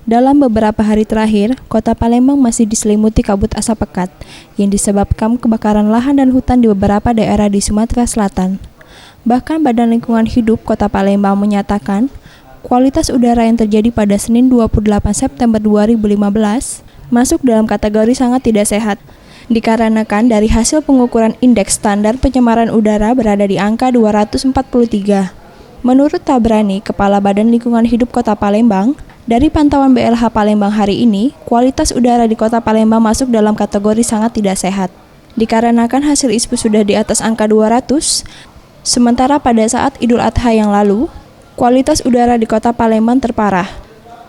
Dalam beberapa hari terakhir, kota Palembang masih diselimuti kabut asap pekat yang disebabkan kebakaran lahan dan hutan di beberapa daerah di Sumatera Selatan. Bahkan Badan Lingkungan Hidup Kota Palembang menyatakan, kualitas udara yang terjadi pada Senin 28 September 2015 masuk dalam kategori sangat tidak sehat, dikarenakan dari hasil pengukuran indeks standar pencemaran udara berada di angka 243. Menurut Tabrani, Kepala Badan Lingkungan Hidup Kota Palembang, dari pantauan BLH Palembang hari ini, kualitas udara di Kota Palembang masuk dalam kategori sangat tidak sehat. Dikarenakan hasil ISPU sudah di atas angka 200, sementara pada saat Idul Adha yang lalu, kualitas udara di Kota Palembang terparah.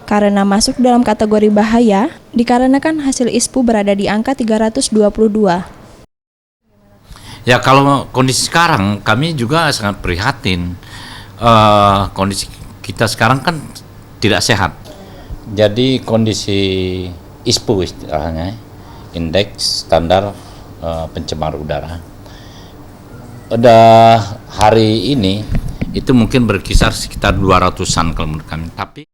Karena masuk dalam kategori bahaya, dikarenakan hasil ISPU berada di angka 322. Ya, kalau kondisi sekarang kami juga sangat prihatin. Kondisi kita sekarang kan tidak sehat. Jadi kondisi ISPU istilahnya, indeks standar pencemar udara, pada hari ini itu mungkin berkisar sekitar 200-an kalau menurut kami. Tapi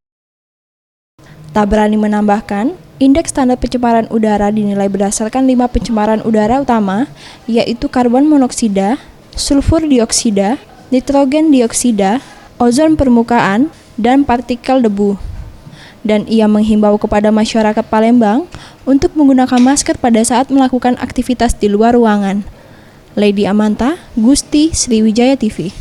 Tabrani menambahkan, indeks standar pencemaran udara dinilai berdasarkan 5 pencemaran udara utama, yaitu karbon monoksida, sulfur dioksida, nitrogen dioksida, ozon permukaan, dan partikel debu. Dan ia menghimbau kepada masyarakat Palembang untuk menggunakan masker pada saat melakukan aktivitas di luar ruangan. Lady Amanta, Gusti, Sriwijaya TV.